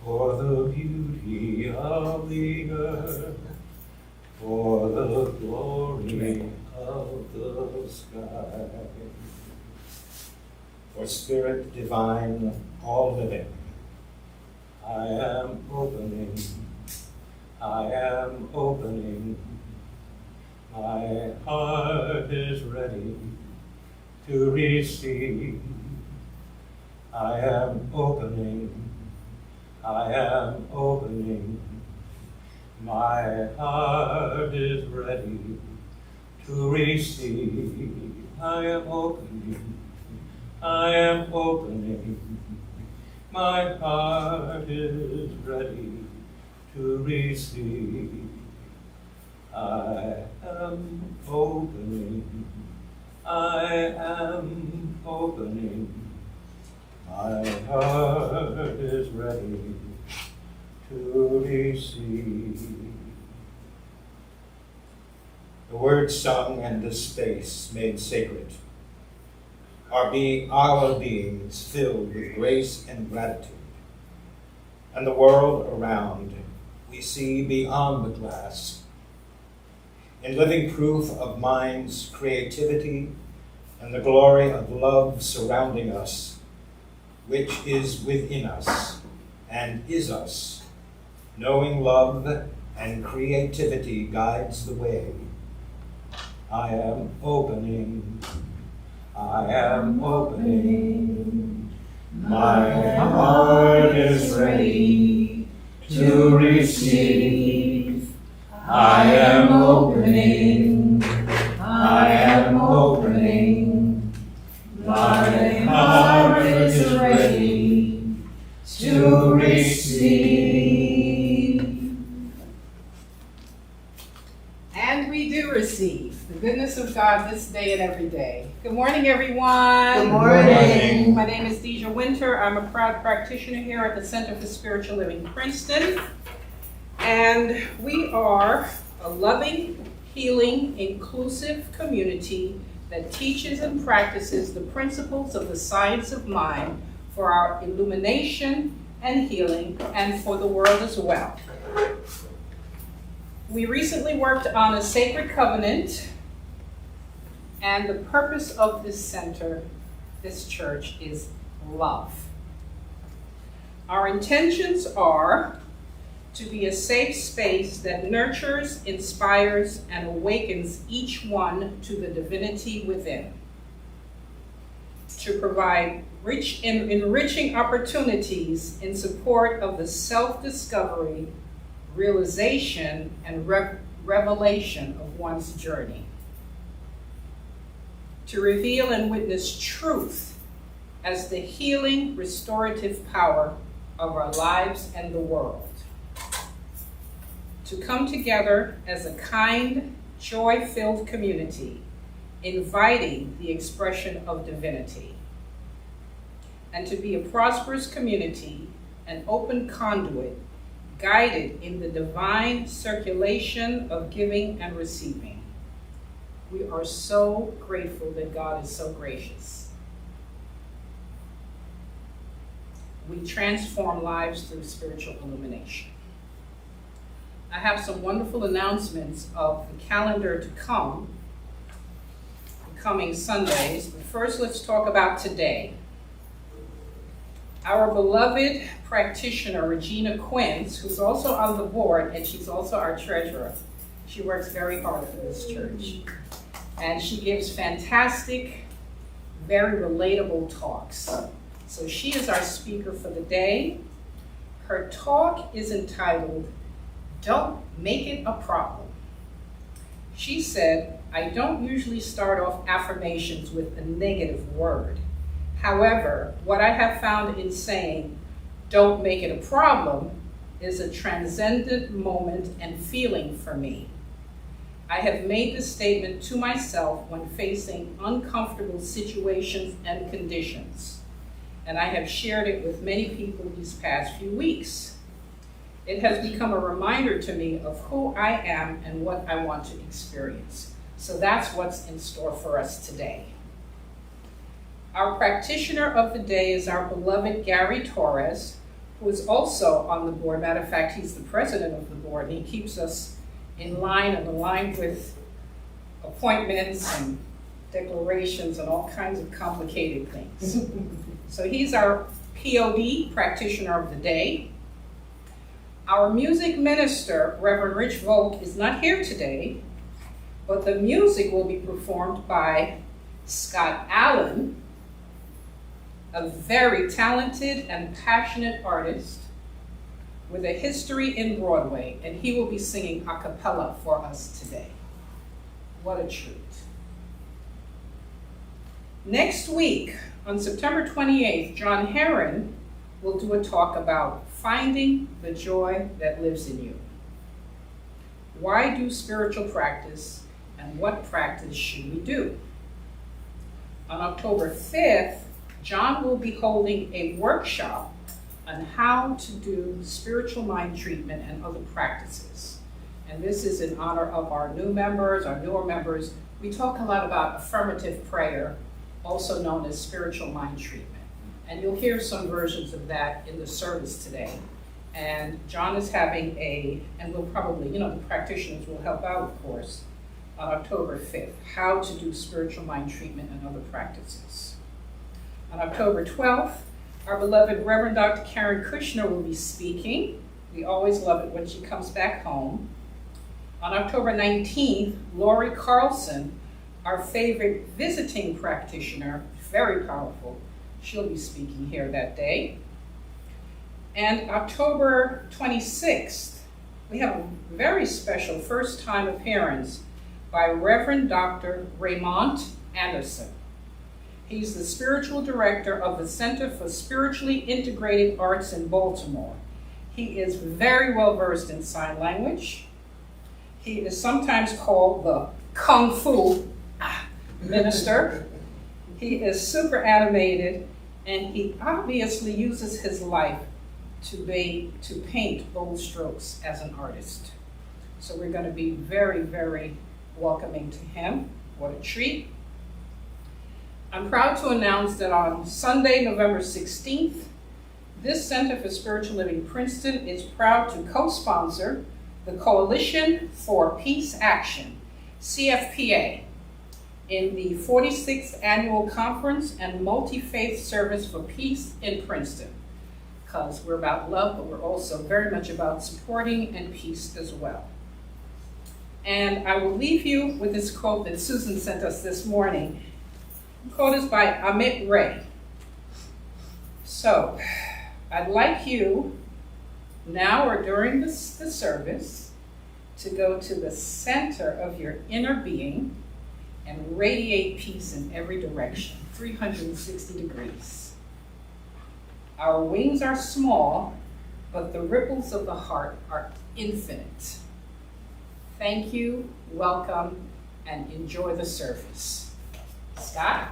for the beauty of the earth, for the glory of the sky. For Spirit divine, all living, I am opening, my heart is ready to receive. I am opening, my heart is ready to receive. I am opening, my heart is ready to receive. I am opening, my heart is ready to receive. The words sung and the space made sacred are our beings filled with grace and gratitude. And the world around we see beyond the glass, in living proof of mind's creativity and the glory of love surrounding us, which is within us and is us. Knowing love and creativity guides the way. I am opening, my heart is ready to receive. I am opening, my heart is ready to receive. And we do receive the goodness of God this day and every day. Good morning, everyone. Good morning. My name is Deja Winter. I'm a proud practitioner here at the Center for Spiritual Living, Princeton. And we are a loving, healing, inclusive community that teaches and practices the principles of the science of mind for our illumination and healing, and for the world as well. We recently worked on a sacred covenant, and the purpose of this center, this church, is love. Our intentions are to be a safe space that nurtures, inspires, and awakens each one to the divinity within. To provide rich and enriching opportunities in support of the self-discovery, realization, and revelation of one's journey. To reveal and witness truth as the healing, restorative power of our lives and the world. To come together as a kind, joy-filled community, inviting the expression of divinity. And to be a prosperous community, an open conduit, guided in the divine circulation of giving and receiving. We are so grateful that God is so gracious. We transform lives through spiritual illumination. I have some wonderful announcements of the calendar to come, the coming Sundays, but first let's talk about today. Our beloved practitioner, Regina Quince, who's also on the board, and she's also our treasurer. She works very hard for this church. And she gives fantastic, very relatable talks. So she is our speaker for the day. Her talk is entitled, "Don't Make It a Problem." She said, "I don't usually start off affirmations with a negative word. However, what I have found in saying, 'Don't make it a problem,' is a transcendent moment and feeling for me. I have made this statement to myself when facing uncomfortable situations and conditions, and I have shared it with many people these past few weeks. It has become a reminder to me of who I am and what I want to experience. So that's what's in store for us today." Our practitioner of the day is our beloved Gary Torres, who is also on the board. Matter of fact, he's the president of the board, and he keeps us in line and aligned with appointments and declarations and all kinds of complicated things. So he's our POD, Practitioner of the Day. Our music minister, Reverend Rich Volk, is not here today, but the music will be performed by Scott Allen, a very talented and passionate artist with a history in Broadway, and he will be singing a cappella for us today. What a treat. Next week, on September 28th, John Herron will do a talk about finding the joy that lives in you. Why do spiritual practice, and what practice should we do? On October 5th, John will be holding a workshop on how to do spiritual mind treatment and other practices. And this is in honor of our new members, our newer members. We talk a lot about affirmative prayer, also known as spiritual mind treatment. And you'll hear some versions of that in the service today. And John is having and we'll probably, the practitioners will help out, of course, on October 5th, how to do spiritual mind treatment and other practices. On October 12th, our beloved Reverend Dr. Karen Kushner will be speaking. We always love it when she comes back home. On October 19th, Lori Carlson, our favorite visiting practitioner, very powerful, she'll be speaking here that day. And October 26th, we have a very special first-time appearance by Reverend Dr. Raymond Anderson. He's the spiritual director of the Center for Spiritually Integrated Arts in Baltimore. He is very well versed in sign language. He is sometimes called the Kung Fu minister. He is super animated, and he obviously uses his life to paint bold strokes as an artist. So we're going to be very, very welcoming to him. What a treat. I'm proud to announce that on Sunday, November 16th, this Center for Spiritual Living Princeton is proud to co-sponsor the Coalition for Peace Action, CFPA, in the 46th Annual Conference and Multi-Faith Service for Peace in Princeton. Because we're about love, but we're also very much about supporting and peace as well. And I will leave you with this quote that Susan sent us this morning. The quote is by Amit Ray. So, I'd like you, now or during the service, to go to the center of your inner being and radiate peace in every direction, 360 degrees. Our wings are small, but the ripples of the heart are infinite. Thank you, welcome, and enjoy the service. Scott?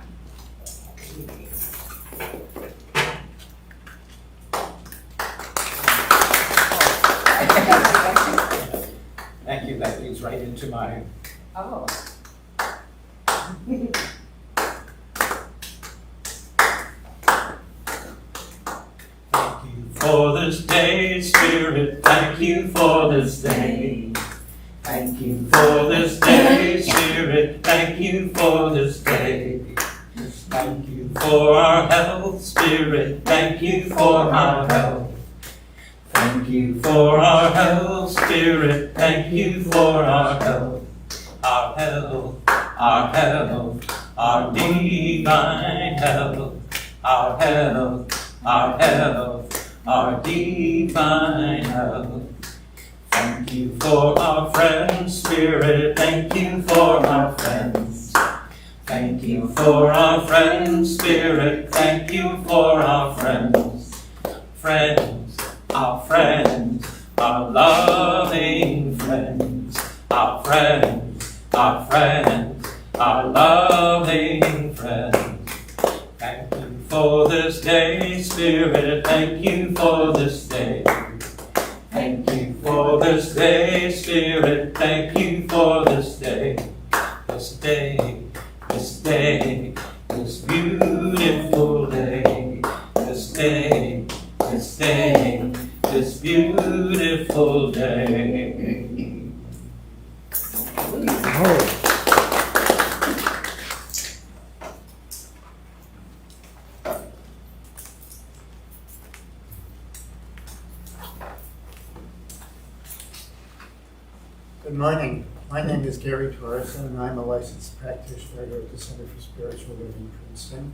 Thank you, that leads right into my... Oh. Thank you for this day, Spirit. Thank you for this day. Thank you for this day, Spirit. Thank you for this day. Thank you for our health, Spirit. Thank you for our health. Thank you for our health, Spirit. Thank you for our health. Our health, our health, our divine health. Our health, our health, our divine health. Thank you for our friends, Spirit. Thank you for our friends. Thank you for our friends, Spirit. Thank you for our friends. Friends, our friends, our loving friends. Our friends, our friends, our loving friends. Thank you for this day, Spirit. Thank you for this day. Thank you for this day, Spirit. Thank you for this day. This day, this day, this beautiful day. This day, this day, Good morning. My name is Gary Torreson, and I'm a licensed practitioner here at the Center for Spiritual Living in Princeton.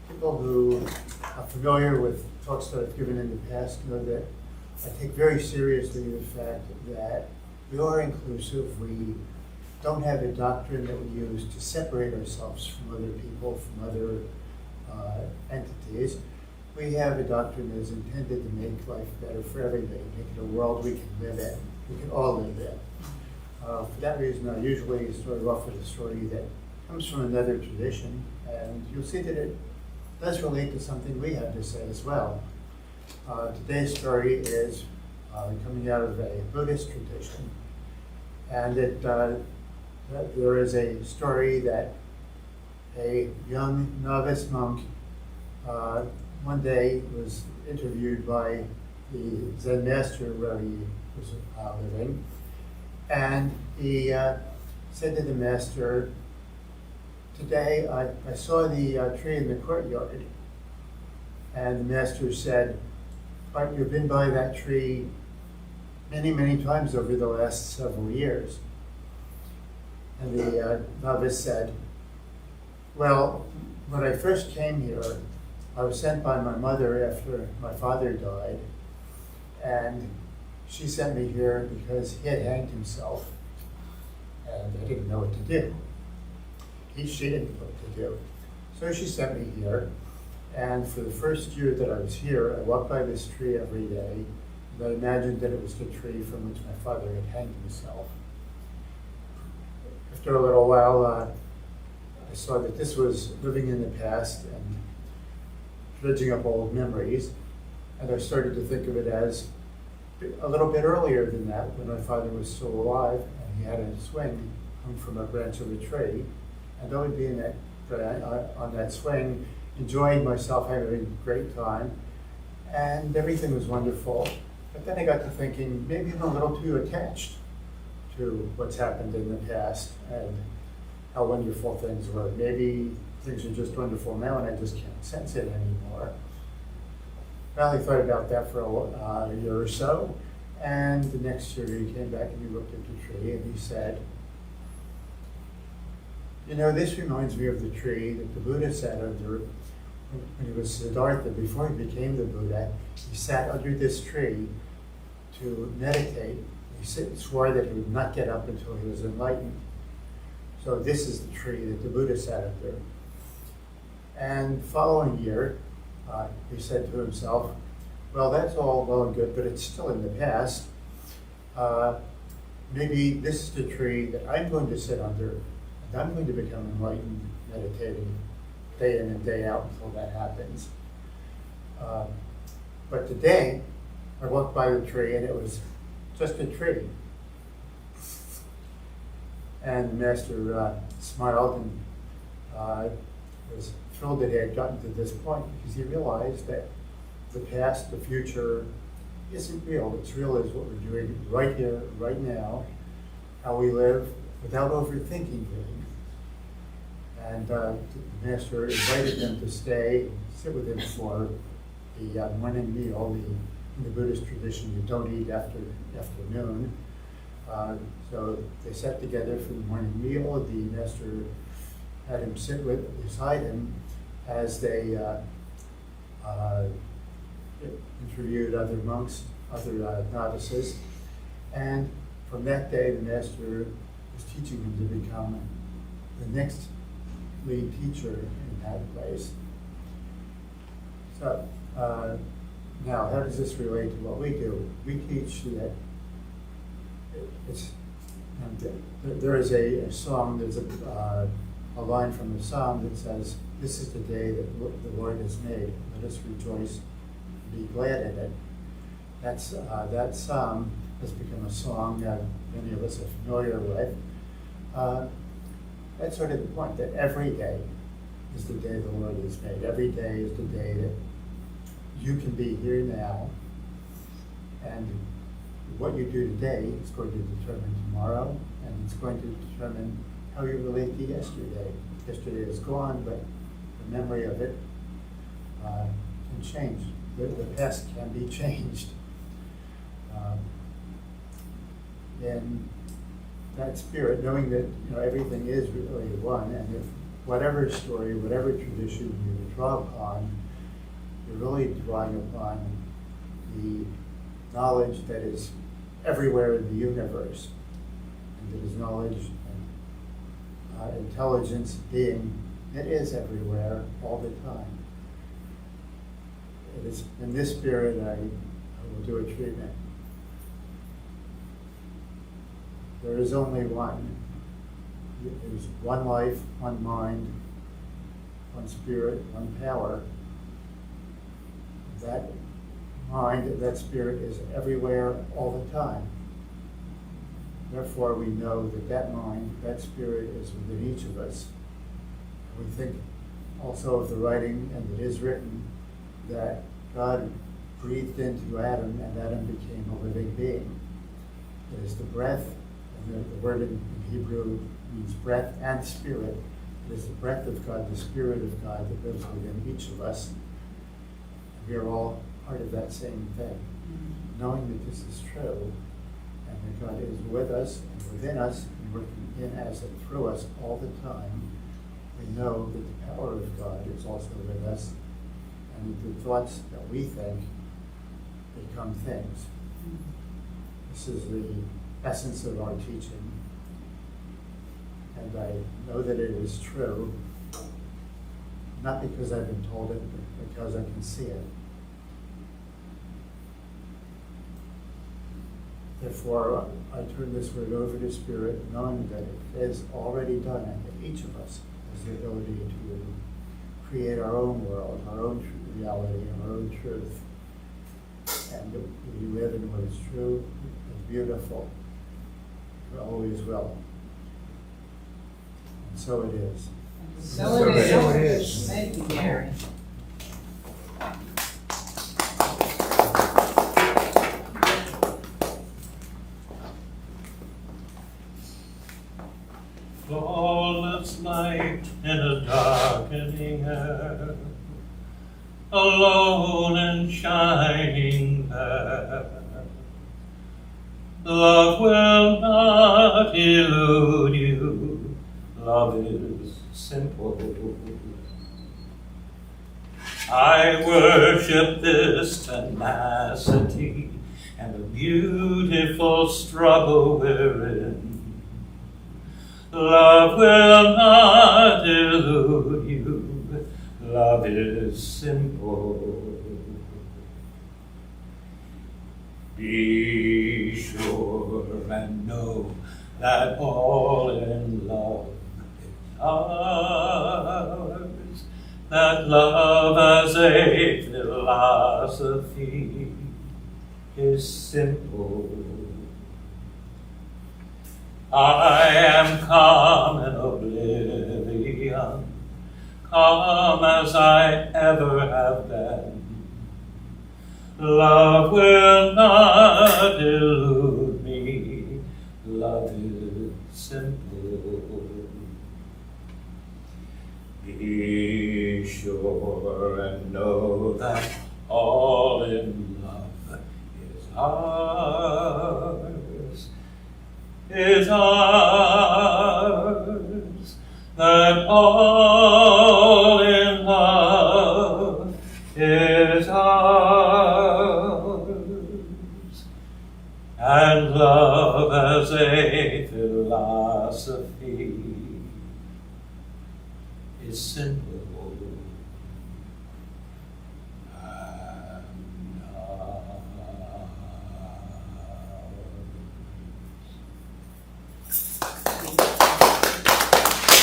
People who are familiar with talks that I've given in the past know that I take very seriously the fact that we are inclusive. We don't have a doctrine that we use to separate ourselves from other people, from other entities. We have a doctrine that is intended to make life better for everybody, make it a world we can live in, we can all live in. For that reason, I usually start off with a story that comes from another tradition, and you'll see that it does relate to something we have to say as well. Today's story is coming out of a Buddhist tradition, and there is a story that a young novice monk one day was interviewed by the Zen master where he was living, and he said to the master, "Today I saw the tree in the courtyard." And the master said, "But you've been by that tree many, many times over the last several years." And the novice said, "Well, when I first came here, I was sent by my mother after my father died, and she sent me here because he had hanged himself, and I didn't know what to do. She didn't know what to do. So she sent me here, and for the first year that I was here, I walked by this tree every day, and I imagined that it was the tree from which my father had hanged himself. After a little while, I saw that this was living in the past and dredging up old memories, and I started to think of it as a little bit earlier than that, when my father was still alive, and he had a swing hung from a branch of a tree, and I would be in that on that swing, enjoying myself, having a great time, and everything was wonderful. But then I got to thinking, maybe I'm a little too attached to what's happened in the past and how wonderful things were. Maybe things are just wonderful now and I just can't sense it anymore." Well, he thought about that for a year or so, and the next year he came back and he looked at the tree and he said, "You know, this reminds me of the tree that the Buddha sat under when he was Siddhartha. Before he became the Buddha, he sat under this tree to meditate. He swore that he would not get up until he was enlightened. So this is the tree that the Buddha sat under." And the following year, he said to himself, "Well, that's all well and good, but it's still in the past. Maybe this is the tree that I'm going to sit under, and I'm going to become enlightened, meditating day in and day out until that happens. But today, I walked by the tree and it was just a tree." And the master smiled and was thrilled that he had gotten to this point, because he realized that the past, the future, isn't real. What's real is what we're doing right here, right now, how we live without overthinking things. And the master invited them to stay and sit with him for the morning meal. In the Buddhist tradition, you don't eat after noon. So they sat together for the morning meal. The master had him sit beside him as they interviewed other monks, other novices. And from that day, the master was teaching him to become the next lead teacher in that place. So now, how does this relate to what we do? We teach that there is a song, there's a line from the psalm that says, "This is the day that the Lord has made. Let us rejoice and be glad in it." That psalm has become a song that many of us are familiar with. That's sort of the point, that every day is the day the Lord has made. Every day is the day that you can be here now, and what you do today is going to determine tomorrow, and it's going to determine how you relate to yesterday. Yesterday is gone, but the memory of it can change. The past can be changed. in that spirit, knowing that everything is really one, and if whatever story, whatever tradition you draw upon, you're really drawing upon the knowledge that is everywhere in the universe, and that is knowledge and intelligence, being, it is everywhere all the time. It is in this spirit I will do a treatment. There is only one. There is one life, one mind, one spirit, one power. That mind, that spirit is everywhere all the time. Therefore, we know that that mind, that spirit is within each of us. We think also of the writing, and it is written, that God breathed into Adam, and Adam became a living being. It is the breath, and the word in Hebrew means breath and spirit. It is the breath of God, the spirit of God that lives within each of us. We are all part of that same thing. Knowing that this is true, and that God is with us and within us and working in us and through us all the time, we know that the power of God is also with us, and that the thoughts that we think become things. This is the essence of our teaching, and I know that it is true, not because I've been told it, but because I can see it. Therefore, I turn this word over to Spirit, knowing that it is already done, and that each of us has the ability to create our own world, our own reality, our own truth. And we live in what is true and beautiful. We always will. And so it is. So it is. So it is. Thank you, Gary. Flawless light in a darkening air, alone and shining there. Love will not elude you. Love is simple. I worship this tenacity and the beautiful struggle we're in. Love will not elude you. Love is simple. Be sure and know that all in love is ours. That love as a philosophy is simple. I am calm in oblivion, calm as I ever have been. Love will not elude me. Love is simple. Be sure and know that all in love is ours. Is ours. That all in love is ours, and love as a philosophy is simple.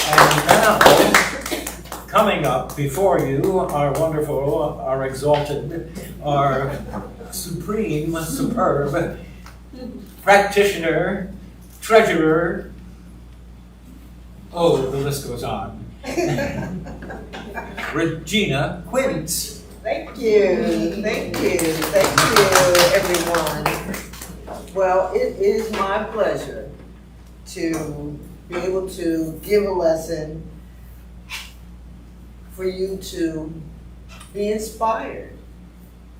And now, coming up before you, our wonderful, our exalted, our supreme, superb practitioner, treasurer, oh, the list goes on, Regina Quince. Thank you, everyone. Well, it is my pleasure to be able to give a lesson for you to be inspired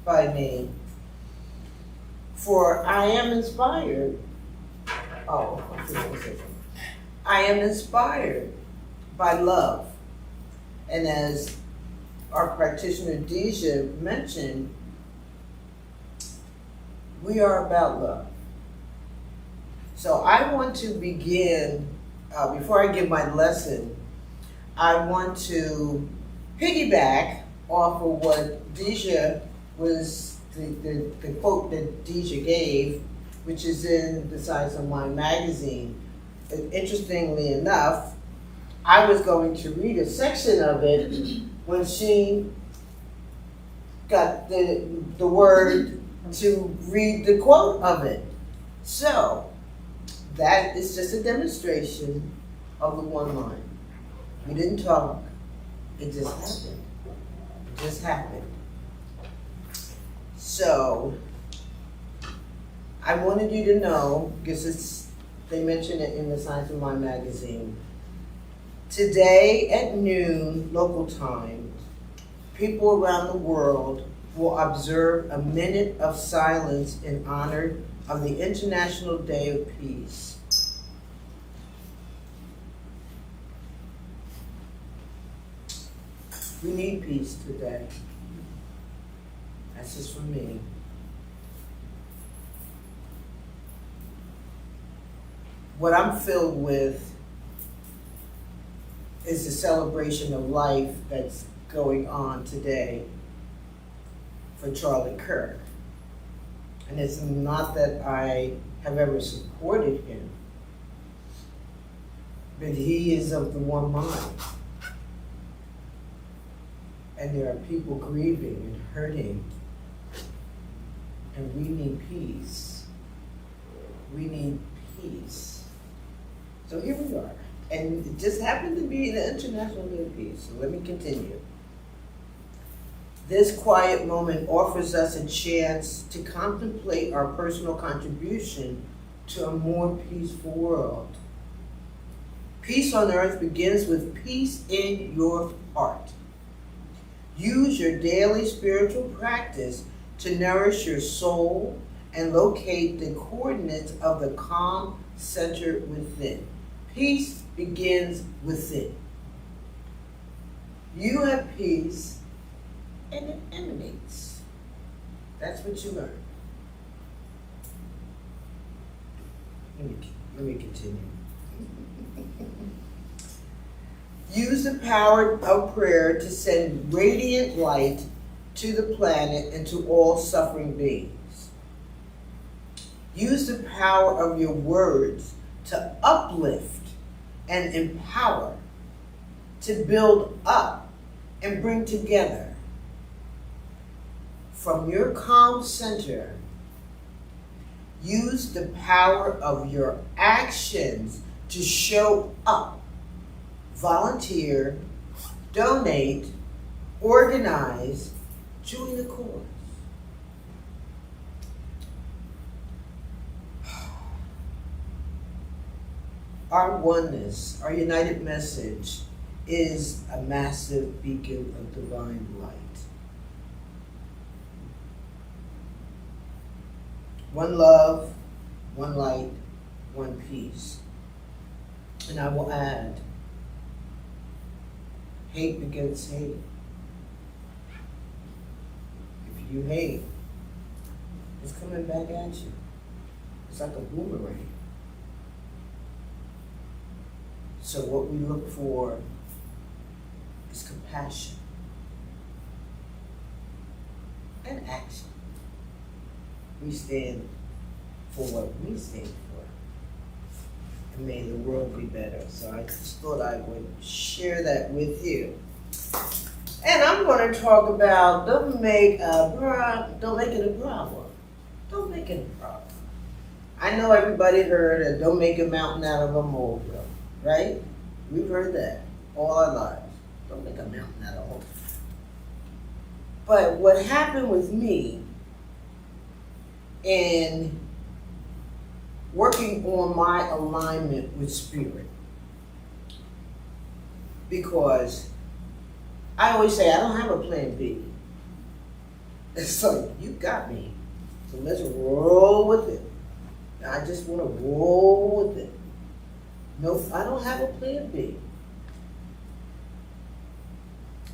by me. For I am inspired Oh, I am inspired by love. And as our practitioner Deja mentioned, we are about love. So I want to begin, before I give my lesson, I want to piggyback off of what Deja was, the quote that Deja gave, which is in the Science of Mind magazine. And interestingly enough, I was going to read a section of it when she got the word to read the quote of it. So, that is just a demonstration of the one mind. We didn't talk, it just happened. It just happened. So, I wanted you to know, because they mentioned it in the Science of Mind magazine, today at noon, local time, people around the world will observe a minute of silence in honor of the International Day of Peace. We need peace today. That's just for me. What I'm filled with is the celebration of life that's going on today for Charlie Kirk. And it's not that I have ever supported him, but he is of the one mind. And there are people grieving and hurting, and we need peace. We need peace. So here we are. And it just happened to be the International Day of Peace. So let me continue. This quiet moment offers us a chance to contemplate our personal contribution to a more peaceful world. Peace on earth begins with peace in your heart. Use your daily spiritual practice to nourish your soul and locate the coordinates of the calm center within. Peace begins within. You have peace and it emanates. That's what you learn. Let me continue. Use the power of prayer to send radiant light to the planet and to all suffering beings. Use the power of your words to uplift and empower, to build up and bring together. From your calm center, use the power of your actions to show up, volunteer, donate, organize, join the cause. Our oneness, our united message, is a massive beacon of divine light. One love, one light, one peace. And I will add, hate begets hate. If you hate, it's coming back at you. It's like a boomerang. So what we look for is compassion and action. We stand for what we stand for. And may the world be better. So I just thought I would share that with you. And I'm going to talk about don't make it a problem. Don't make it a problem. I know everybody heard of don't make a mountain out of a molehill, right? We've heard that all our lives. Don't make a mountain out of a molehill. But what happened with me in working on my alignment with spirit, because I always say I don't have a plan B. It's like, you got me, so let's roll with it. I just want to roll with it. No, I don't have a plan B.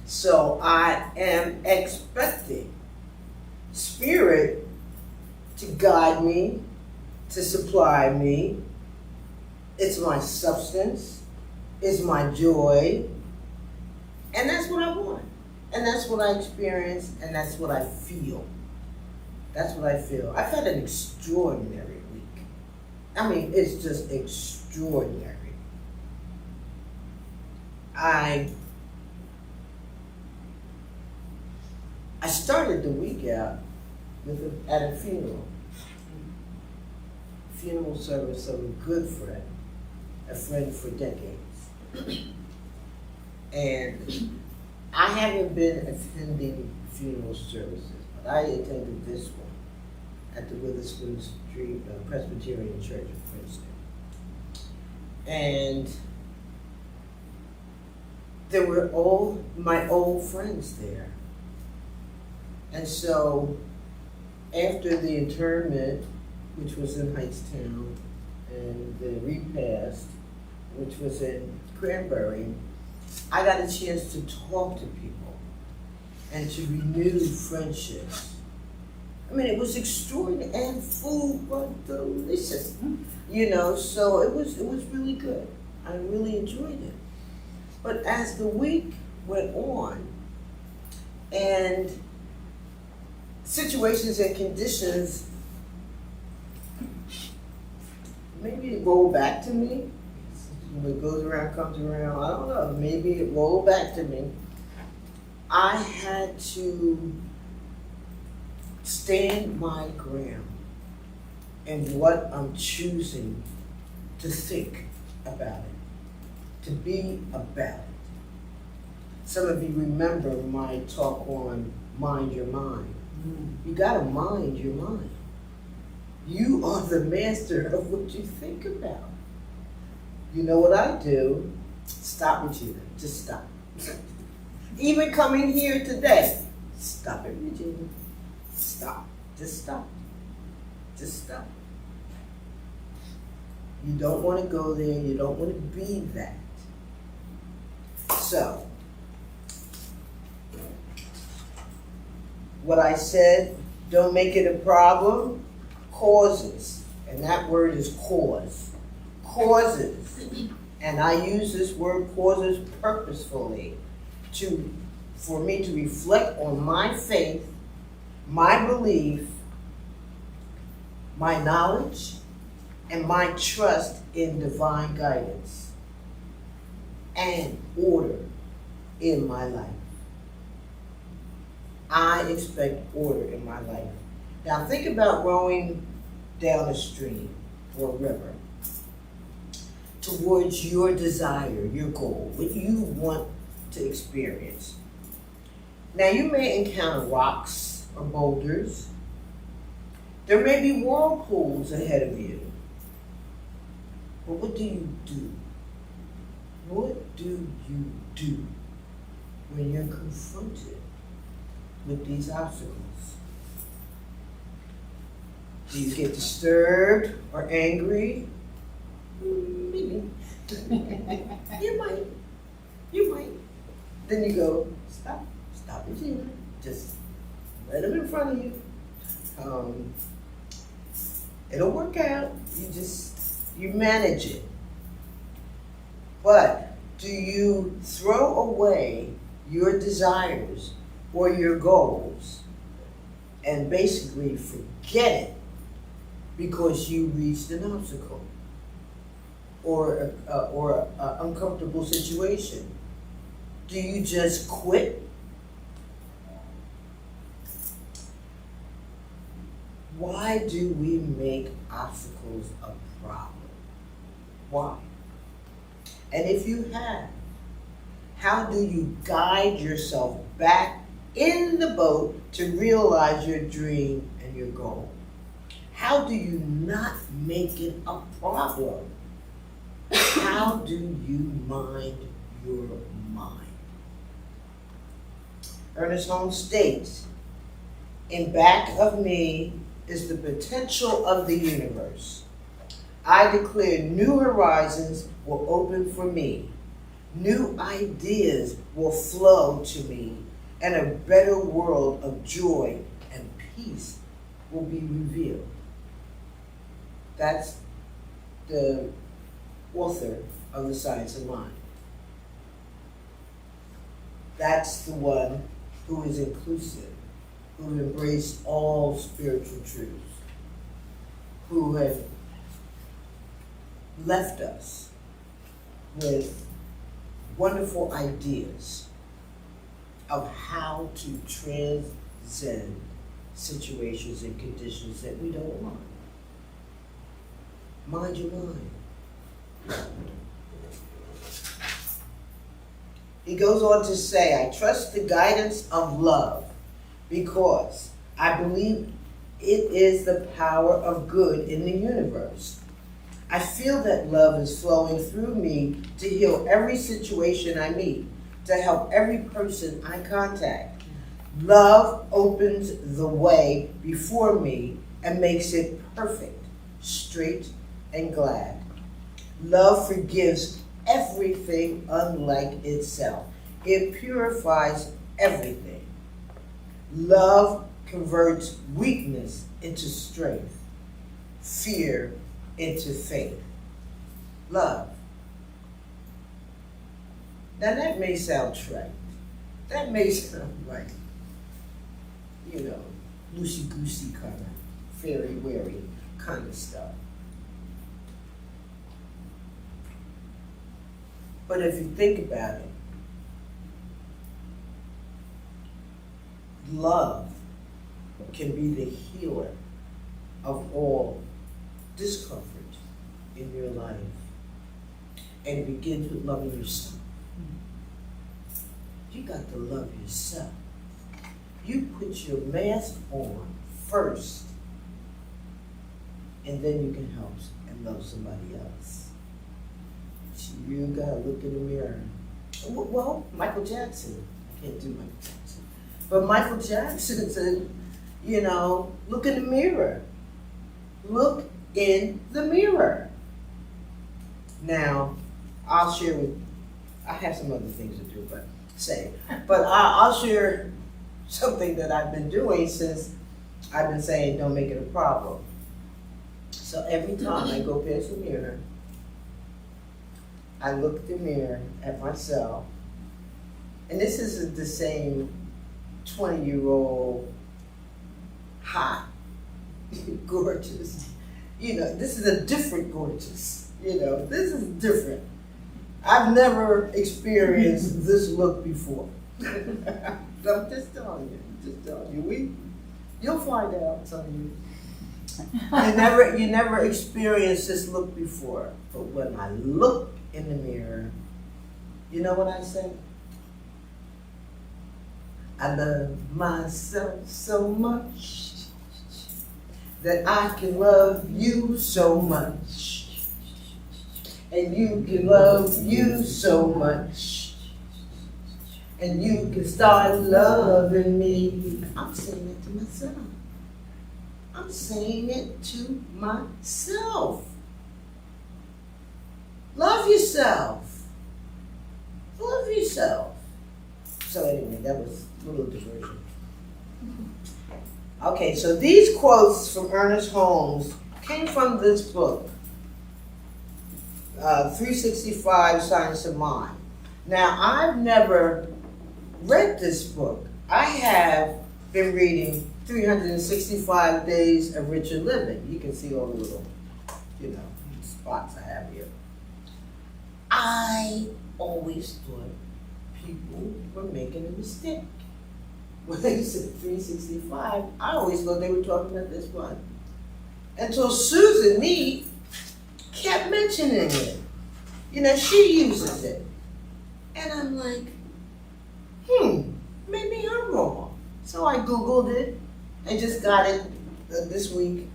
So I am expecting Spirit to guide me, to supply me. It's my substance, it's my joy, and that's what I want. And that's what I experience, and that's what I feel. That's what I feel. I've had an extraordinary week. I mean, it's just extraordinary. I started the week out at a funeral service of a good friend, a friend for decades. And I haven't been attending funeral services, but I attended this one at the Witherspoon Street Presbyterian Church of Princeton. And there were all my old friends there. And so after the interment, which was in Hightstown, and the repast, which was in Cranberry, I got a chance to talk to people and to renew friendships. I mean, it was extraordinary, and food was delicious, so it was really good. I really enjoyed it. But as the week went on, and situations and conditions, maybe it rolled back to me. What goes around comes around. I don't know. Maybe it rolled back to me. I had to stand my ground in what I'm choosing to think about it, to be about it. Some of you remember my talk on mind your mind. You gotta mind your mind. You are the master of what you think about. You know what I do? Stop, Regina. Just stop. Even coming here today, stop it, Regina. Stop. Just stop. Just stop. You don't want to go there. You don't want to be that. So, what I said, don't make it a problem, causes. And that word is cause. Causes. And I use this word causes purposefully for me to reflect on my faith, my belief, my knowledge, and my trust in divine guidance and order in my life. I expect order in my life. Now think about rowing down a stream or a river towards your desire, your goal, what you want to experience. Now you may encounter rocks or boulders. There may be whirlpools ahead of you. But what do you do? What do you do when you're confronted with these obstacles? Do you get disturbed or angry? Maybe. You might. Then you go, stop, Regina. Just let them in front of you. It'll work out. You manage it. But do you throw away your desires or your goals and basically forget it because you reached an obstacle or an uncomfortable situation? Do you just quit? Why do we make obstacles a problem? Why? And if you have, how do you guide yourself back in the boat to realize your dream and your goal? How do you not make it a problem? How do you mind your mind? Ernest Holmes states, "In back of me is the potential of the universe. I declare new horizons will open for me. New ideas will flow to me, and a better world of joy and peace will be revealed. That's the author of The Science of Mind. That's the one who is inclusive, who embraced all spiritual truths, who have left us with wonderful ideas of how to transcend situations and conditions that we don't want. Mind your mind. He goes on to say, I trust the guidance of love because I believe it is the power of good in the universe. I feel that love is flowing through me to heal every situation I meet, to help every person I contact. Love opens the way before me and makes it perfect, straight, and glad. Love forgives everything unlike itself. It purifies everything. Love converts weakness into strength, fear into faith. Love. Now that may sound trite. That may sound like, loosey-goosey kind of fairy-wary kind of stuff. But if you think about it, love can be the healer of all discomfort in your life. And it begins with loving yourself. You got to love yourself. You put your mask on first, and then you can help and love somebody else. You gotta look in the mirror. Well, Michael Jackson. I can't do Michael Jackson. But Michael Jackson said, look in the mirror. Look in the mirror. Now, I have some other things to do, but I'll share something that I've been doing since I've been saying don't make it a problem. So every time I go past the mirror, I look in the mirror at myself, and this isn't the same 20-year-old hot, gorgeous. This is a different gorgeous. This is different. I've never experienced this look before. I'm just telling you. You'll find out, some of you. You never experienced this look before. But when I look in the mirror, you know what I say? I love myself so much that I can love you so much. And you can love you so much. And you can start loving me. I'm saying it to myself. I'm saying it to myself. Love yourself. Love yourself. So anyway, that was a little diversion. Okay, so these quotes from Ernest Holmes came from this book, 365 Science of Mind. Now, I've never read this book. I have been reading 365 Days of Richer Living. You can see all the little, spots I have here. I always thought people were making a mistake. When they said 365, I always thought they were talking about this one. Until Susan Mead kept mentioning it. She uses it. And I'm like, maybe I'm wrong. So I Googled it and just got it this week.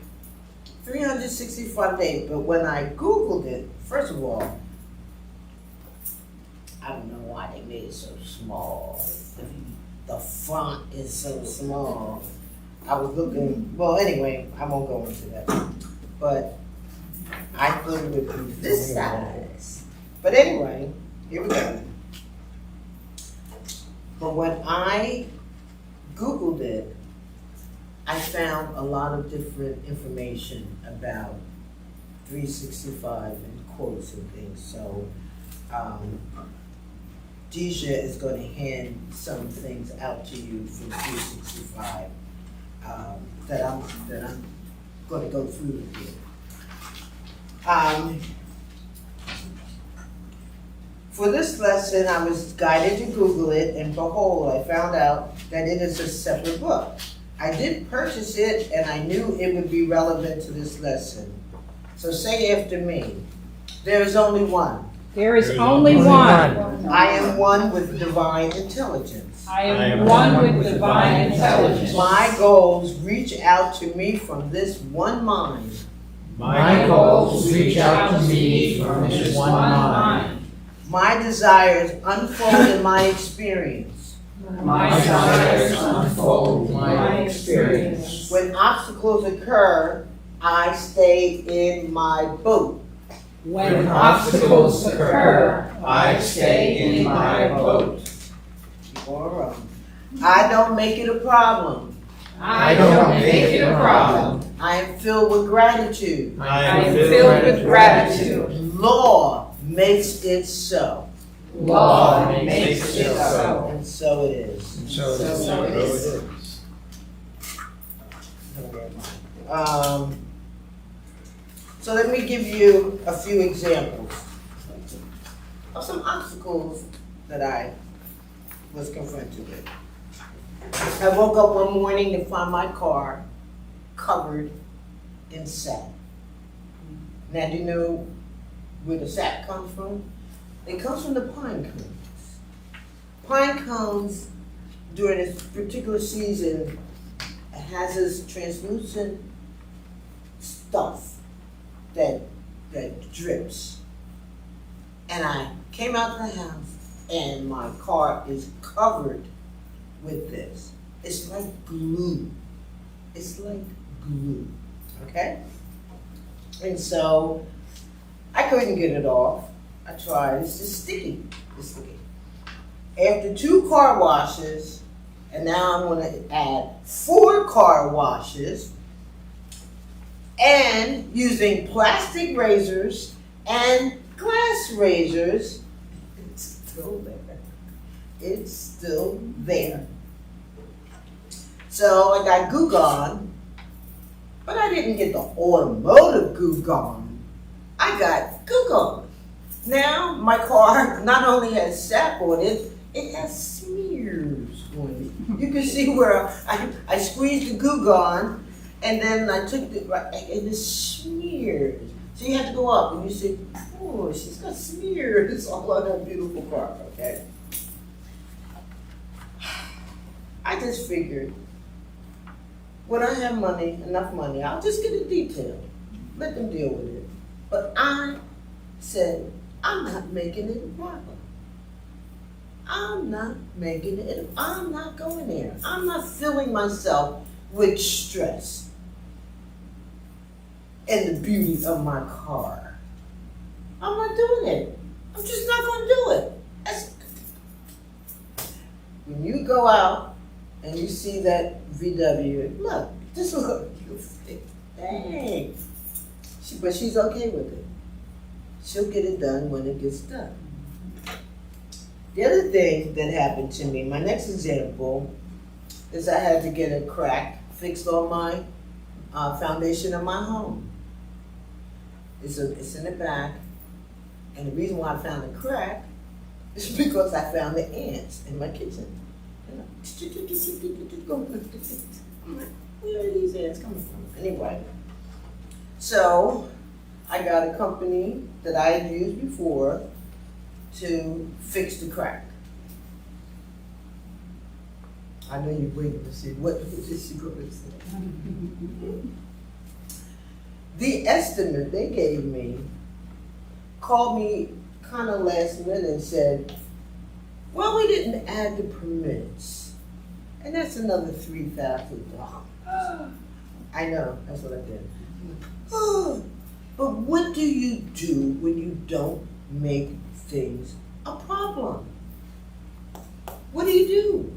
365 days. But when I Googled it, first of all, I don't know why they made it so small. The font is so small. I was looking, well, anyway, I won't go into that. But I thought it would be this size. But anyway, here we go. But when I Googled it, I found a lot of different information about 365 and quotes and things. So Deja is going to hand some things out to you from 365 that I'm going to go through with you. For this lesson, I was guided to Google it, and behold, I found out that it is a separate book. I did purchase it, and I knew it would be relevant to this lesson. So say after me, there is only one. There is only one. I am one with divine intelligence. I am one with divine intelligence. My goals reach out to me from this one mind. My goals reach out to me from this one mind. My desires unfold in my experience. My desires unfold my experience. When obstacles occur, I stay in my boat. When obstacles occur, I stay in my boat. I don't make it a problem. I don't make it a problem. I am filled with gratitude. I am filled with gratitude. Law makes it so. Law makes it so. And so it is. So it is. So let me give you a few examples of some obstacles that I was confronted with. I woke up one morning to find my car covered in sap. Now, do you know where the sap comes from? It comes from the pine cones. Pine cones, during this particular season, has this translucent stuff that drips. And I came out of the house and my car is covered with this. It's like glue. It's like glue, okay? And so I couldn't get it off. I tried, it's just sticky, it's sticky. After 2 car washes, and now I'm gonna add 4 car washes, and using plastic razors and glass razors, it's still there. It's still there. So I got Goo Gone, but I didn't get the automotive Goo Gone. I got Goo Gone. Now my car not only has sap on it, it has smears on it. You can see where I squeezed the Goo Gone, and then I took the, and it smeared. So you have to go up and you say, oh, she's got smears all on her beautiful car, okay? I just figured, when I have money, enough money, I'll just get it detailed. Let them deal with it. But I said, I'm not making it a problem. I'm not making it, I'm not going there. I'm not filling myself with stress and the beauty of my car. I'm not doing it. I'm just not going to do it. When you go out and you see that VW, look, just look. Dang. But she's okay with it. She'll get it done when it gets done. The other thing that happened to me, my next example, is I had to get a crack fixed on my foundation of my home. It's in the back, and the reason why I found the crack is because I found the ants in my kitchen. I'm like, where are these ants coming from? Anyway, so I got a company that I had used before to fix the crack. I know you're waiting to see what is she going to say. The estimate they gave me called me kind of last minute and said, well, we didn't add the permits. And that's another $3,000. I know, that's what I did. But what do you do when you don't make things a problem? What do you do?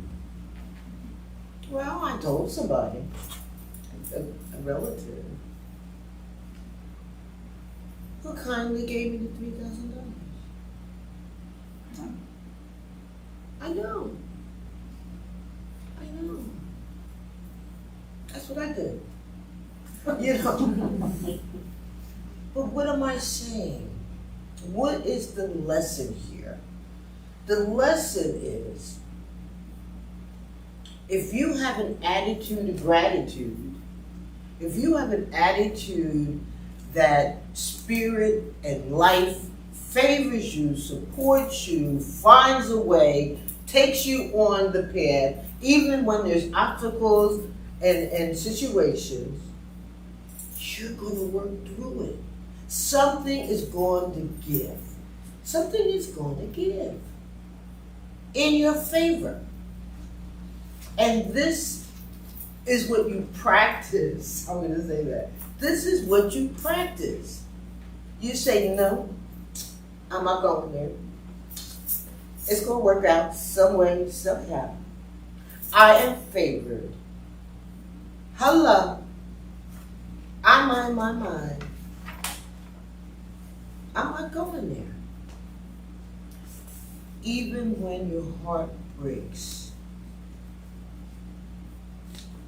Well, I told somebody, a relative, who kindly gave me the $3,000. I know. That's what I did. You know. But what am I saying? What is the lesson here? The lesson is, if you have an attitude of gratitude, if you have an attitude that spirit and life favors you, supports you, finds a way, takes you on the path, even when there's obstacles and situations, you're going to work through it. Something is going to give. Something is going to give in your favor. And this is what you practice. I'm going to say that. This is what you practice. You say, no, I'm not going there. It's going to work out some way, somehow. I am favored. Hello. I mind my mind. I'm not going there. Even when your heart breaks,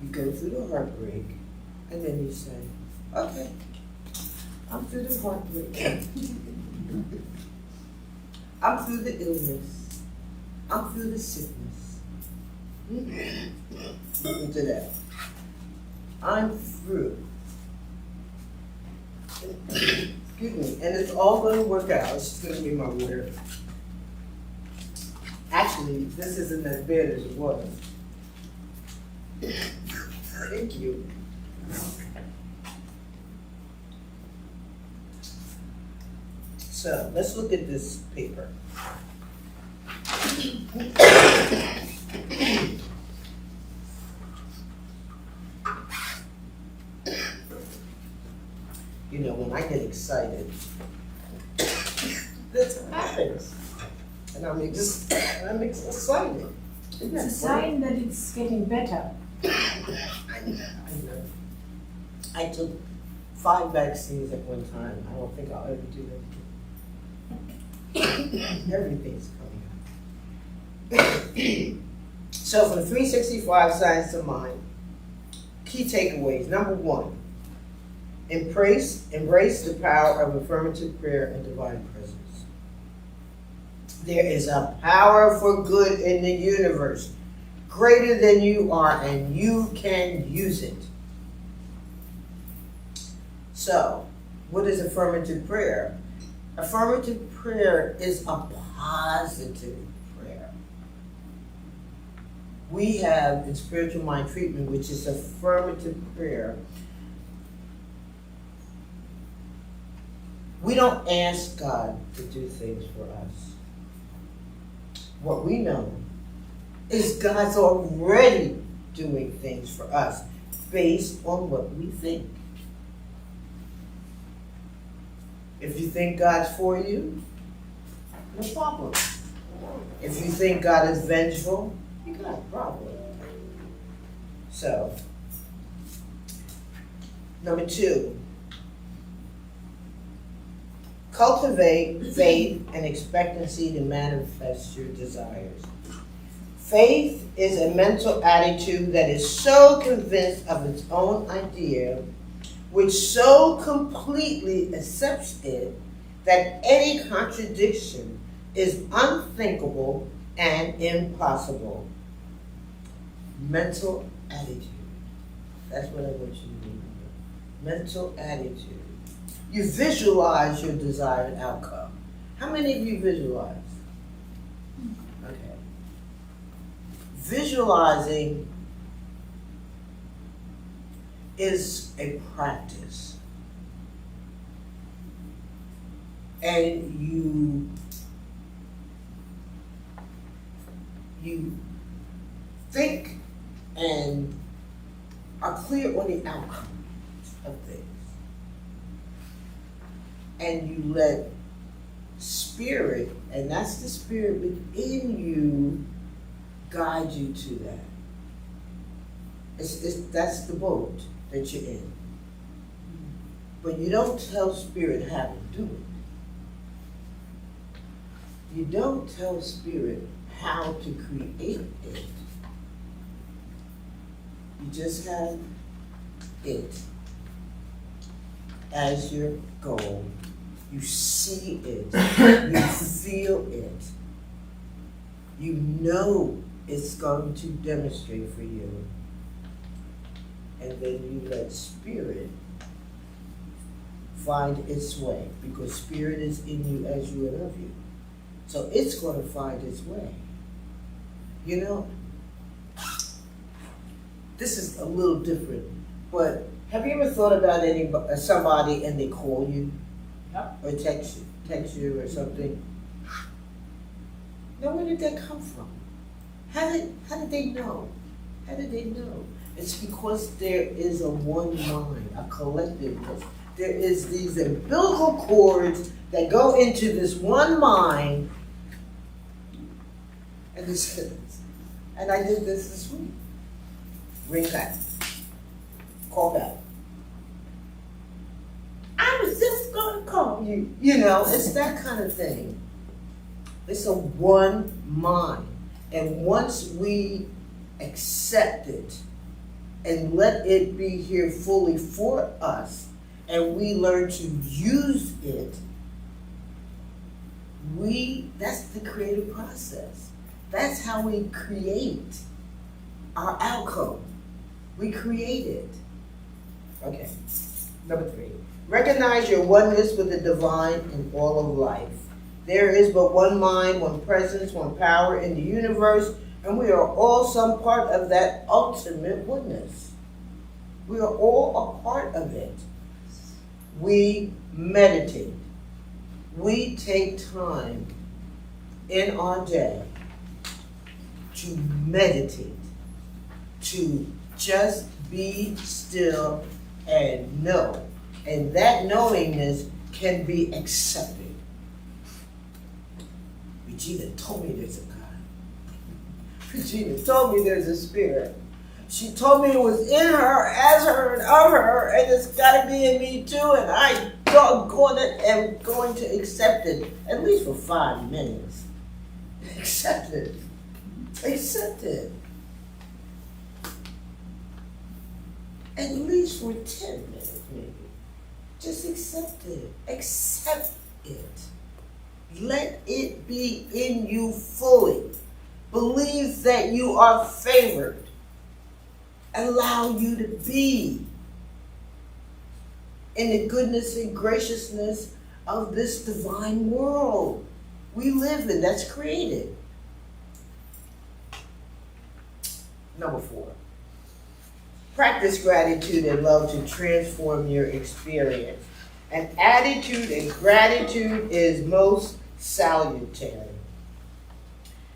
you go through the heartbreak, and then you say, okay, I'm through the heartbreak. I'm through the illness. I'm through the sickness. Listen to that. I'm through. Excuse me. And it's all going to work out. It's just going to be my water. Actually, this isn't as bad as it was. Thank you. So let's look at this paper. You know, when I get excited, this happens. And I'm excited. It's a sign that it's getting better. I know. I took 5 vaccines at one time. I don't think I'll ever do that again. Everything's coming up. So from 365 Science of Mind, key takeaways. Number 1, embrace the power of affirmative prayer and divine presence. There is a power for good in the universe, greater than you are, and you can use it. So, what is affirmative prayer? Affirmative prayer is a positive prayer. We have in spiritual mind treatment, which is affirmative prayer. We don't ask God to do things for us. What we know is God's already doing things for us based on what we think. If you think God's for you, no problem. If you think God is vengeful, you got a problem. So, number 2, cultivate faith and expectancy to manifest your desires. Faith is a mental attitude that is so convinced of its own idea, which so completely accepts it, that any contradiction is unthinkable and impossible. Mental attitude. That's what I want you to remember. Mental attitude. You visualize your desired outcome. How many of you visualize? Okay. Visualizing is a practice. And you think and are clear on the outcome of things. and you let spirit, and that's the spirit within you, guide you to that. That's the boat that you're in. But you don't tell spirit how to do it. You don't tell spirit how to create it. You just have it as your goal. You see it. You feel it. You know it's going to demonstrate for you. And then you let spirit find its way, because spirit is in you as you and of you. So it's going to find its way. You know, this is a little different, but have you ever thought about somebody and they call you? Yep. Or text you or something? Now, where did that come from? How did they know? How did they know? It's because there is a one mind, a collectiveness. There is these umbilical cords that go into this one mind. And this happens. And I did this week. Ring back. Call back. I was just going to call you. You know, it's that kind of thing. It's a one mind. And once we accept it and let it be here fully for us, and we learn to use it, that's the creative process. That's how we create our outcome. We create it. Okay, number 3. Recognize your oneness with the divine in all of life. There is but one mind, one presence, one power in the universe, and we are all some part of that ultimate oneness. We are all a part of it. We meditate. We take time in our day to meditate, to just be still and know. And that knowingness can be accepted. Regina told me there's a God. Regina told me there's a spirit. She told me it was in her, as her, and of her, and it's got to be in me too, and I doggone it am going to accept it, at least for 5 minutes. Accept it. Accept it. At least for 10 minutes, maybe. Just accept it. Accept it. Let it be in you fully. Believe that you are favored. Allow you to be in the goodness and graciousness of this divine world we live in, that's created. Number 4. Practice gratitude and love to transform your experience. An attitude and gratitude is most salutary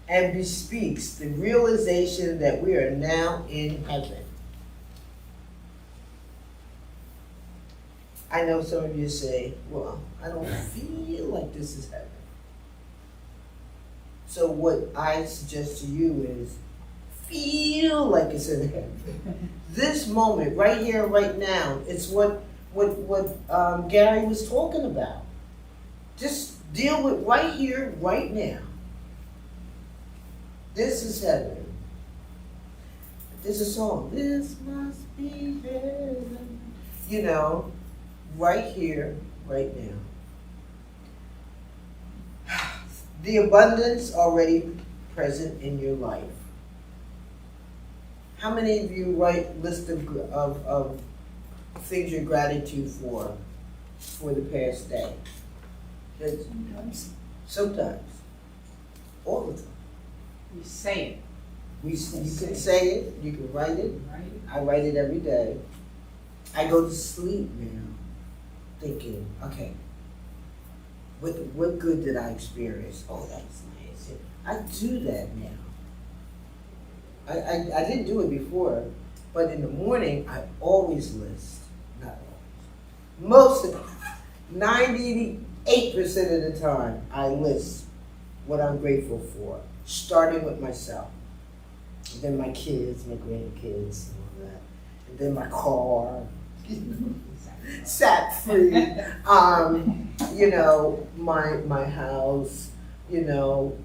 and bespeaks the realization that we are now in heaven. I know some of you say, well, I don't feel like this is heaven. So what I suggest to you is feel like it's in heaven. This moment, right here, right now, it's what Gary was talking about. Just deal with right here, right now. This is heaven. There's a song, this must be heaven. You know, right here, right now. The abundance already present in your life. How many of you write list of things you're gratitude for the past day? Sometimes. All the time. You say it. You can say it, you can write it. Right? I write it every day. I go to sleep now thinking, okay, what good did I experience? Oh, that was nice. I do that now. I didn't do it before, but in the morning, I always list. Not always. 98% of the time, I list what I'm grateful for, starting with myself. And then my kids, my grandkids, and all that. And then my car, sat free. You know, my house, you know,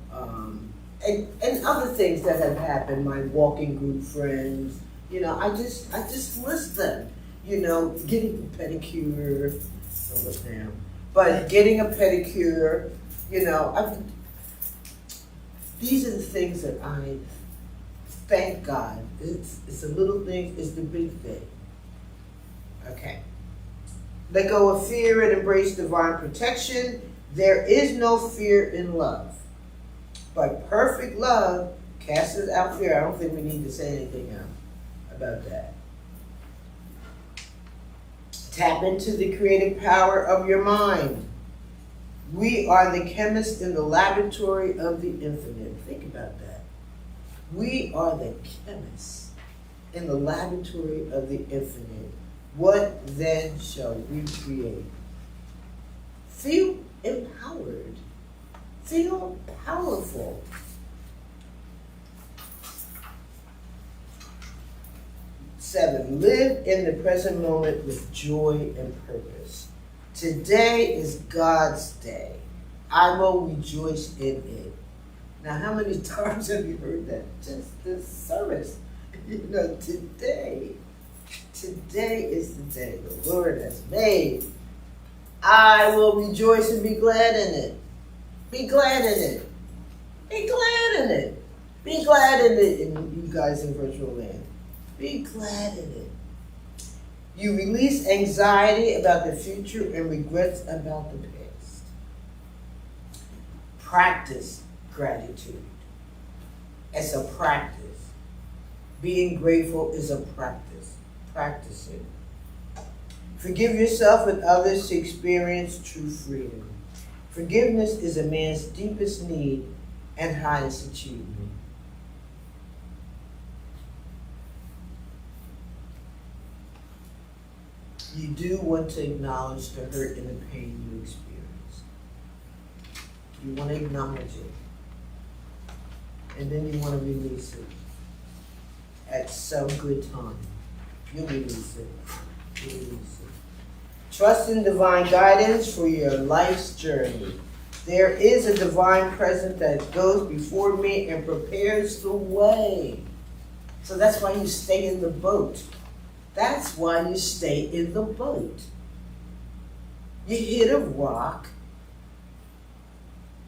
and other things that have happened, my walking group friends, you know, I just list them. You know, getting a pedicure, so look now, but getting a pedicure, you know, these are the things that I thank God. It's the little thing, it's the big thing. Okay. Let go of fear and embrace divine protection. There is no fear in love, but perfect love casts out fear. I don't think we need to say anything else about that. Tap into the creative power of your mind. We are the chemists in the laboratory of the infinite. Think about that. We are the chemists in the laboratory of the infinite. What then shall we create? Feel empowered. Feel powerful. 7, live in the present moment with joy and purpose. Today is God's day. I will rejoice in it. Now, how many times have you heard that? Just this service. You know, today is the day the Lord has made. I will rejoice and be glad in it. Be glad in it. Be glad in it. Be glad in it, and you guys in virtual land. Be glad in it. You release anxiety about the future and regrets about the past. Practice gratitude. It's a practice. Being grateful is a practice. Practice it. Forgive yourself and others to experience true freedom. Forgiveness is a man's deepest need and highest achievement. You do want to acknowledge the hurt and the pain you experienced. You want to acknowledge it. And then you want to release it. At some good time, you'll release it. You'll release it. Trust in divine guidance for your life's journey. There is a divine presence that goes before me and prepares the way. So that's why you stay in the boat. That's why you stay in the boat. You hit a rock.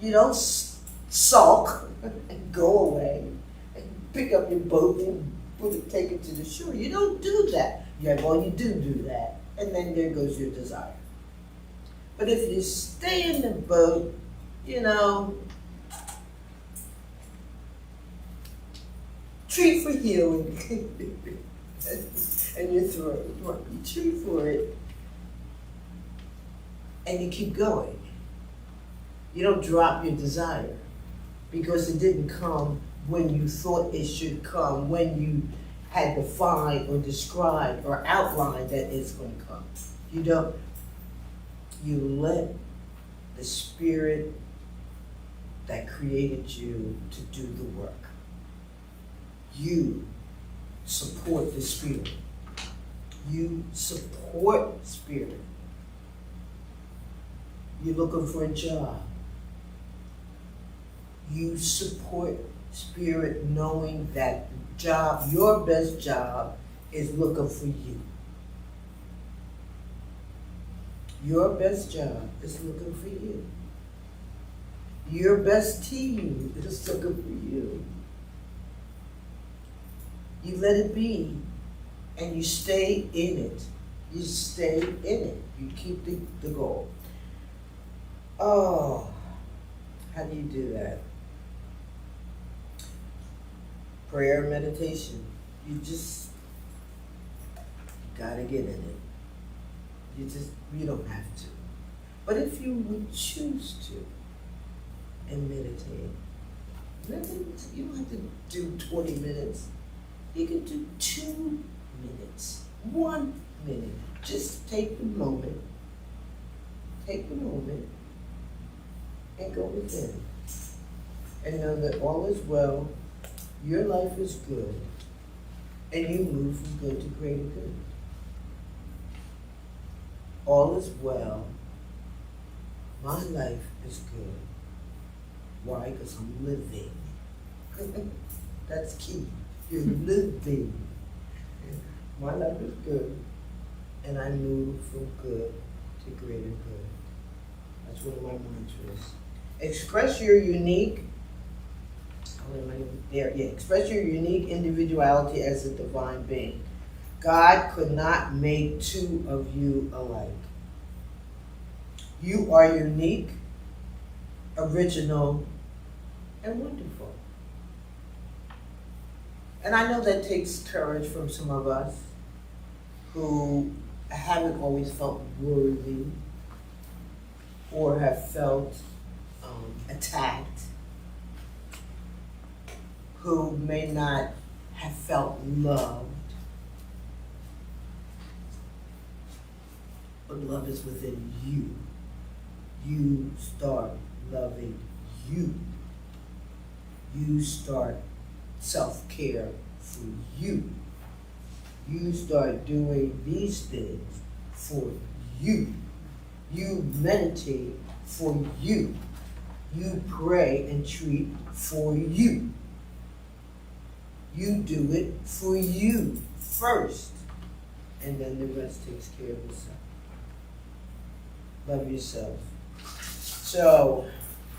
You don't sulk and go away and pick up your boat and take it to the shore. You don't do that. Yeah, well, you do that. And then there goes your desire. But if you stay in the boat, you know, treat for healing. And your throat, you treat for it, and you keep going. You don't drop your desire because it didn't come when you thought it should come, when you had defined or described or outlined that it's going to come. You don't. You let the spirit that created you to do the work. You support the spirit. You support spirit. You're looking for a job. You support spirit knowing that the job, your best job, is looking for you. Your best job is looking for you. Your best team is looking for you. You let it be. And you stay in it. You stay in it. You keep the goal. Oh, how do you do that? Prayer, meditation. You gotta get in it. You don't have to. But if you would choose to and meditate, you don't have to do 20 minutes. You can do 2 minutes, 1 minute. Just take the moment take a moment and go within and know that all is well, your life is good, and you move from good to greater good. All is well, my life is good. Why? Because I'm living. That's key. You're living. My life is good, and I move from good to greater good. That's one of my mantras. Express your unique, express your unique individuality as a divine being. God could not make two of you alike. You are unique, original, and wonderful. And I know that takes courage from some of us who haven't always felt worthy or have felt attacked, who may not have felt loved. But love is within you. You start loving you. You start self-care for you. You start doing these things for you. You meditate for you. You pray and treat for you. You do it for you first, and then the rest takes care of itself. Love yourself. So,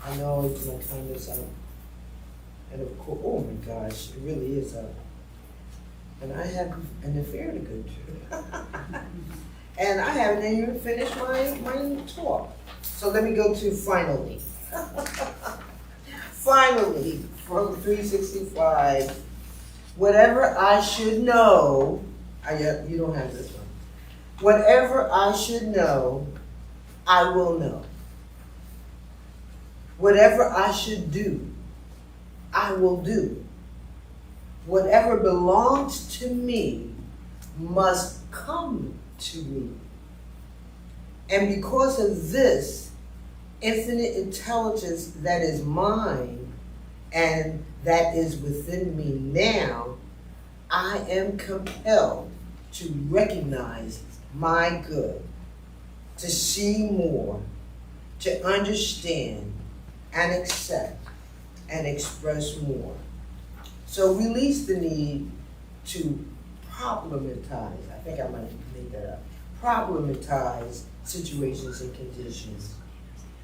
I know my time is up. And of course, oh my gosh, it really is up. And I have an affair to go to. And I haven't even finished my talk. So let me go to finally. Finally, from 365, whatever I should know, you don't have this one. Whatever I should know, I will know. Whatever I should do, I will do. Whatever belongs to me must come to me. And because of this infinite intelligence that is mine and that is within me now, I am compelled to recognize my good, to see more, to understand and accept and express more. So release the need to problematize, I think I might make that up, problematize situations and conditions.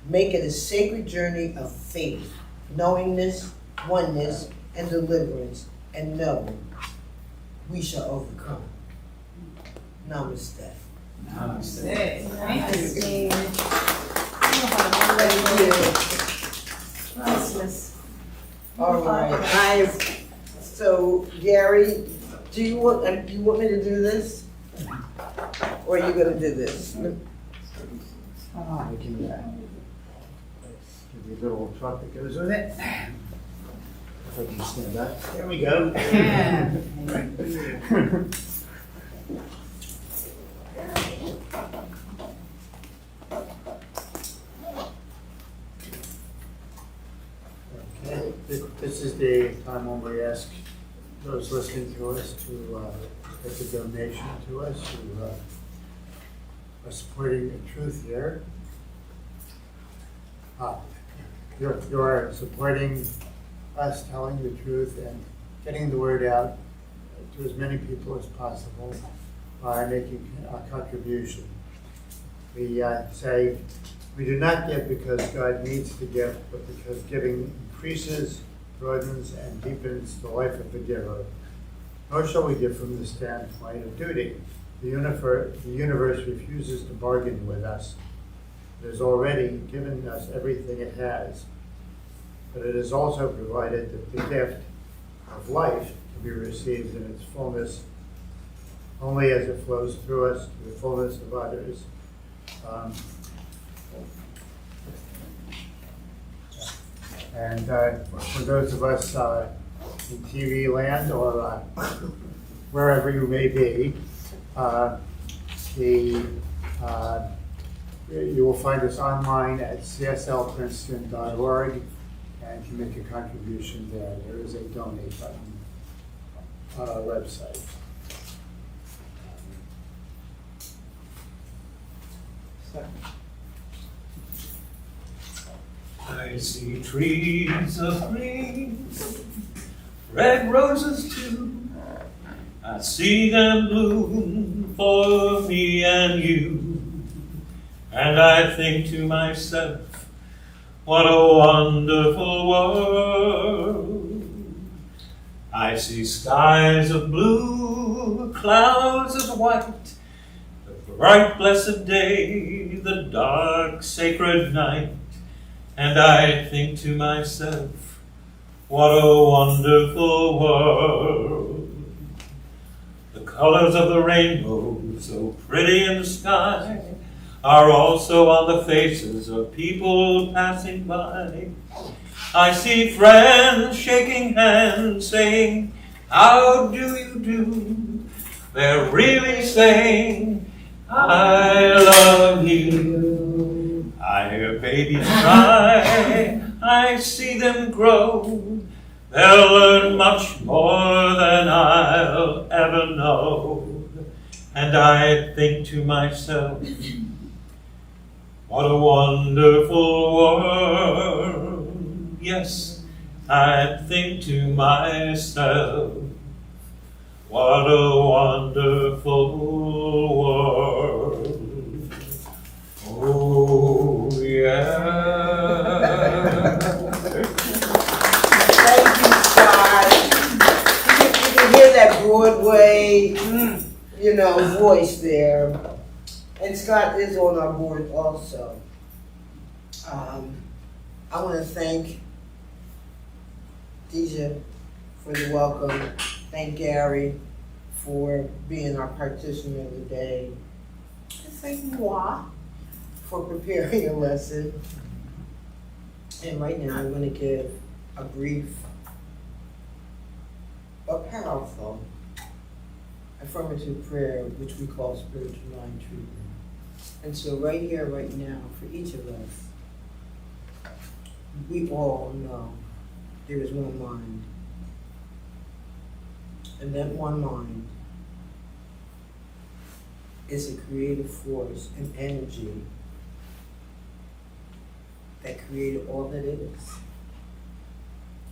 Make it a sacred journey of faith, knowingness, oneness, and deliverance, and know we shall overcome. Namaste. Namaste. Thank you. Thank you. Priceless. All right. So Gary, do you want me to do this, or are you going to do this? I can give you a little truck that goes with it. If I can stand up. There we go. Yeah. Okay. This is the time when we ask those listening to us to make a donation to us who are supporting the truth here. You're supporting us telling the truth and getting the word out to as many people as possible by making a contribution. We say we do not give because God needs to give, but because giving increases, broadens, and deepens the life of the giver. Nor shall we give from the standpoint of duty. The universe refuses to bargain with us. It has already given us everything it has, but it has also provided that the gift of life can be received in its fullness only as it flows through us to the fullness of others. And for those of us in TV land or wherever you may be, You will find us online at cslprinceton.org, and you make a contribution there. There is a donate button on our website. I see trees of green, red roses too. I see them bloom for me and you. And I think to myself, what a wonderful world. I see skies of blue, clouds of white, the bright blessed day, the dark sacred night. And I think to myself, what a wonderful world. The colors of the rainbow, so pretty in the sky, are also on the faces of people passing by. I see friends shaking hands, saying, how do you do? They're really saying, I love you. I hear babies cry, I see them grow. They'll learn much more than I'll ever know. And I think to myself, what a wonderful world. Yes, I think to myself, what a wonderful world. Oh, yeah. Thank you, Scott. You can hear that Broadway, voice there. And Scott is on our board also. I want to thank Deja for the welcome. Thank Gary for being our practitioner of the day. And thank moi for preparing a lesson. And right now I'm going to give a brief but powerful affirmative prayer, which we call spiritual mind treatment. And so right here, right now, for each of us, we all know there is one mind. And that one mind is a creative force and energy that created all that is.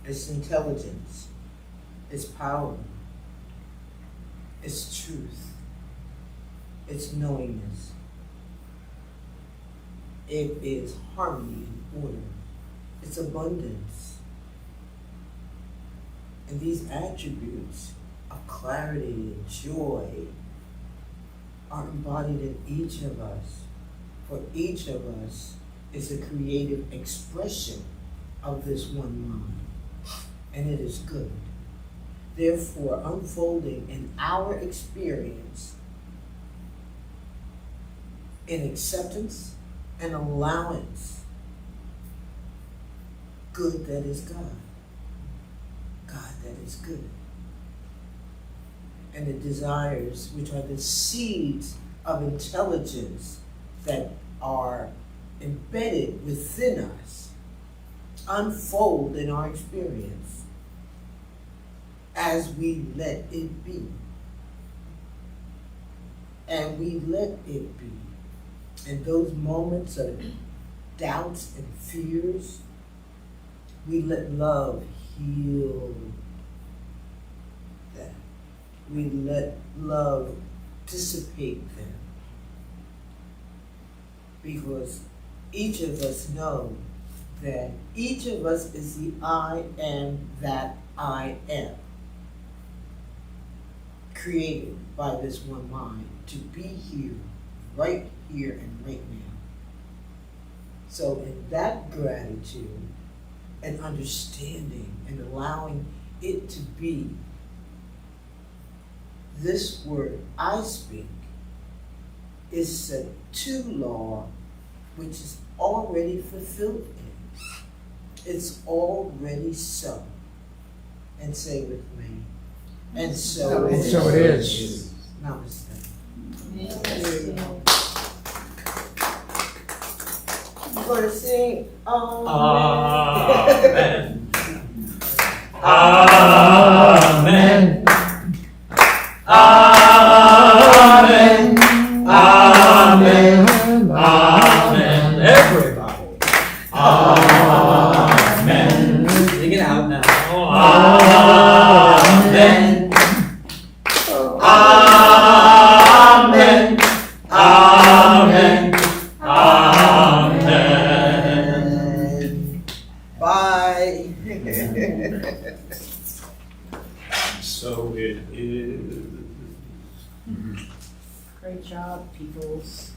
It's intelligence, it's power, it's truth, it's knowingness. It is harmony and order. It's abundance. And these attributes of clarity and joy are embodied in each of us. For each of us is a creative expression of this one mind. And it is good. Therefore, unfolding in our experience in acceptance and allowance, good that is God, God that is good. And the desires, which are the seeds of intelligence that are embedded within us, unfold in our experience as we let it be. And we let it be. In those moments of doubts and fears, we let love heal them. We let love dissipate them. Because each of us know that each of us is the I am that I am, created by this one mind to be here, right here and right now. So in that gratitude and understanding and allowing it to be, this word I speak is set to law, which is already fulfilled in. It's already so. And say with me, and so it is. So it is. Namaste. Yes. gonna sing, Amen. Amen. Amen. Amen. Amen. Everybody. Amen. Sing it out now. Amen. Amen. Amen. Amen. bye. So it is. Great job, peoples.